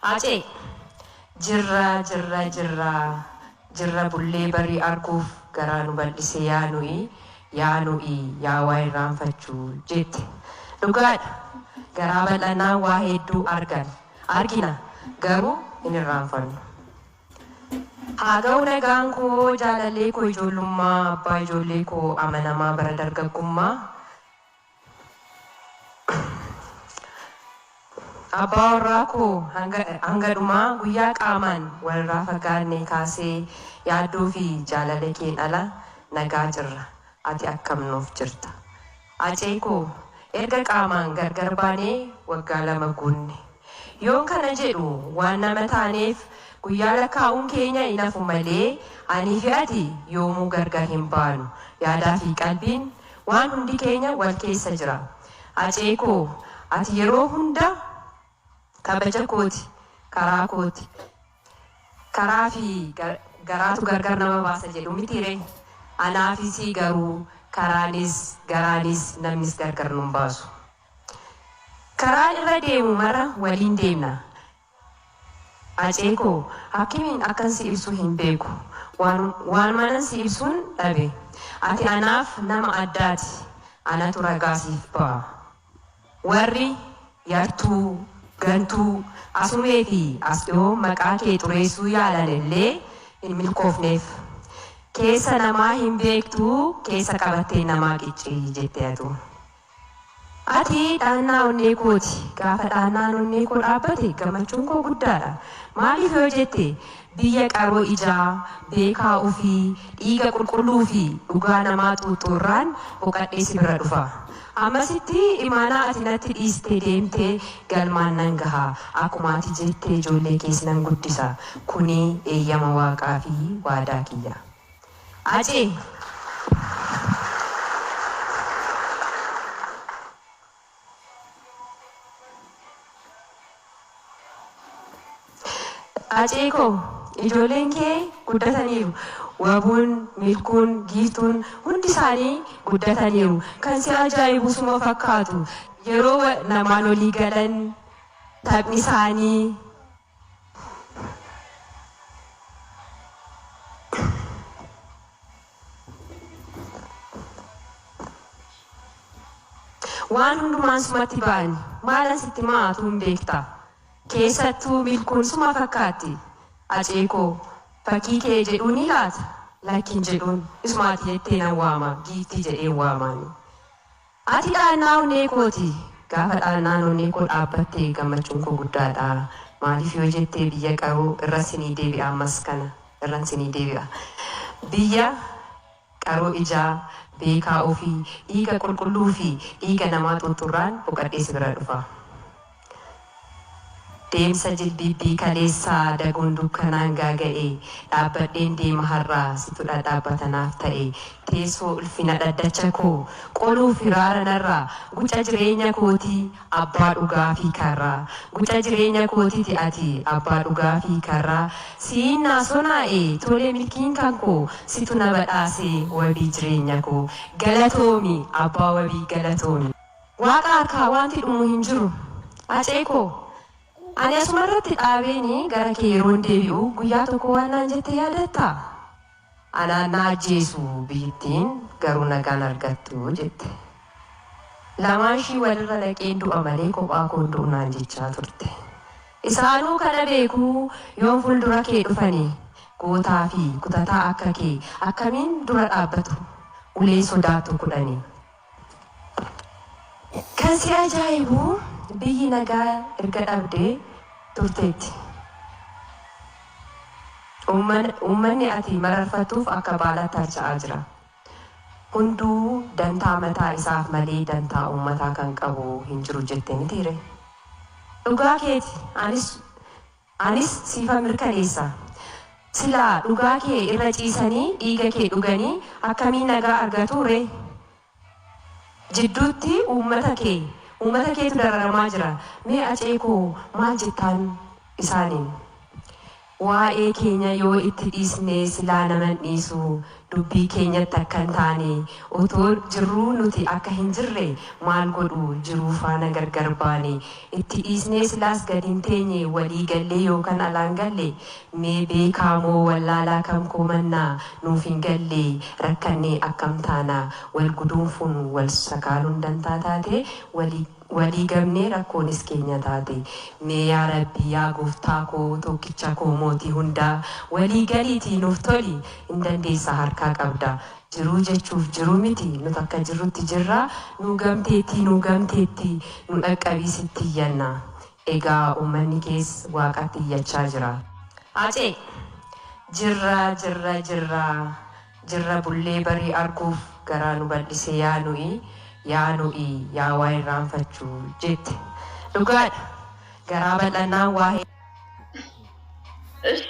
Aceh jirra bullee barii arguuf garaa nu bal'ise yaa waa irraanfachuu jette. Dhugaadha garaa bal'annaan waa hedduu argina garuu hin irraanfannu. Haa ga'u nagaan koo jaalallee koo ijoollummaa abbaa ijoollee koo amanamaa bara dargaggummaa. Abbaa warraa koo hanga dhumaa guyyaa qaamaan walirraa fagaannee kaasee yaaddoo fi jaalala keen ala nagaa jirra ati akkam nuuf jirta. Acee koo erga qaamaan gargar baanee waggaa 2 guunne. Yoon kana jedhu waan nama taaneef guyyaa lakkaa'uun keenya hin hafu malee anii fi ati yoomuu gargar hin baanu. Yaadaa fi qalbiin waan hundi keenya wal keessa jira. Acee koo ati yeroo hunda kabaja kooti, karaa kooti. Karaa fi garaatu gargar nama baasa jedhu mitiire. Anaafis garuu karaanis garaanis namnis gargar nun baasu. Karaa irra deemu mara waliin deemna. Acee koo akkamiin akkan si ibsu hin beeku. Waan manan si ibsuun dhabe. Ati anaaf nama addaati. Anatu ragaa siif ba'a. Warri yartuu gantuu asumee fi asxoo maqaa kee xureessuu yaalan illee hin milkoofneef. Keessa namaa hin beektu keessa qabattee namaa qiccii jettee atu. Ati dhaannaa onnee kooti. Gaafa dhaannaan onnee koo dhaabbate gammachuun koo guddaadha. Maaliif yoo jette biyya qaroo ijaa beekaa ofii dhiiga qulqulluu fi dhugaa namaa xuuxuurraan boqadhee si bira dhufa. Ammasitti imaanaa ati natti dhiistee deemtee galmaan nan gahaa. Akkuma ati jettee ijoollee keessa nan guddisa. Kuni eeyyama waaqaa fi waadaa kiyya. Acee Acee koo ijoolleen kee guddataniiru. Wabuun, milkuun, giiftuun hundi isaanii guddataniiru. Kan si ajaa'ibu suma fakkaatu. Yeroo namaan olii galan taphni isaanii waan hundumaan sumatti ba'an. Maalan sitti maatu hin beekta. Keessattuu milkuun suma fakkaatti. Acee koo fakkii kee jedhuun ni laata? Lakkiin jedhuun isumaati jettee nan waama. Giiftii jedheen waamani. Ati dhaannaa onnee kooti. Gaafa dhaannaan onnee koo dhaabbattee gammachuun koo guddaadha. Maaliif yoo jettee biyya qaroo irra sinii deebi'a ammas kana irran sinii deebi'a. Biyya qaroo ijaa beekaa ofii dhiiga qulqulluu fi dhiiga namaa xuuxuurraan boqadhee si bira dhufa. Deemsa jilbibbii kaleessaa daguun dukkanaan gaaga'e dhaabbadheen deema har'aa situ dhadhaabbatanaaf ta'e teessoo ulfina dhaddacha koo qoluu firaara narraa guca jireenya kootii abbaa dhugaa fi karraa guca jireenya kootiiti ati abbaa dhugaa fi karraa siin naasonaa'e tolee milkiin kan koo situ na badhaase wabii jireenya koo galatoomi abbaa wabii galatoomi. Waaqa harkaa wanti dhumu hin jiru. Acee koo ani asuma irratti dhaabeeni gara kee yeroon deebi'u guyyaa tokko waan naan jette yaadatta? Anaan na ajjeesu biyyittiin garuu nagaan argattu jette. Lamaan ishii walirra naqeen du'a malee kophaa koo du'u naan jechaa turte. Isaanuu kana beekuu yoon fuuldura kee dhufanii gootaa fi kutataa akka kee akkamiin dura dhaabbatu ulee sodaatu kudhanii. Kan si ajaa'ibu biyyi nagaa erga dhabdee turteetti. Uummanni ati mararfatuuf akka baalaatti harca'aa jira. Hunduu dantaa mataa isaaf malee dantaa uummataa kan qabu hin jiru jettee mitiire. Dhugaa keeti anis siifa mirkaneessa. Silaa dhugaa kee irra ciisanii dhiiga kee dhuganii akkamiin nagaa argatu ree? Jidduutti uummata keetu dararamaa jira. Mee Acee koo maal jettaan isaaniin? waa'ee keenya yoo itti dhiisnee silaa naman dhiisu dubbii keenyatti akka hin taane otoo jirruu nuti akka hin jirre maal godhu jiruu faana gargar baane itti dhiisnee silaas gadi hin teenye walii gallee yookaan alaan galle mee beekaamoo wallaalaa kam koomannaa nuuf hin galle rakkannee akkam taana wal guduunfuun wal sakaaluun dantaa taate walii gamnee rakkoonis keenya taate mee yaa rabbi yaa gooftaa koo tokkicha koo mootii hundaa walii galiitii nuuf toli hin dandeessa harkaa qabda jiruu jechuuf jiruu miti nu akka jirrutti jirra nu gamteetti nu dhaqqabiisitti iyyanna egaa uummanni kees waaqatti iyyachaa jira. Haacee jirra bullee barii arguuf garaa nu bal'isee yaa nuyi yaa waa irraanfachuu jette dhugaadha garaa bal'annaa waa እሺ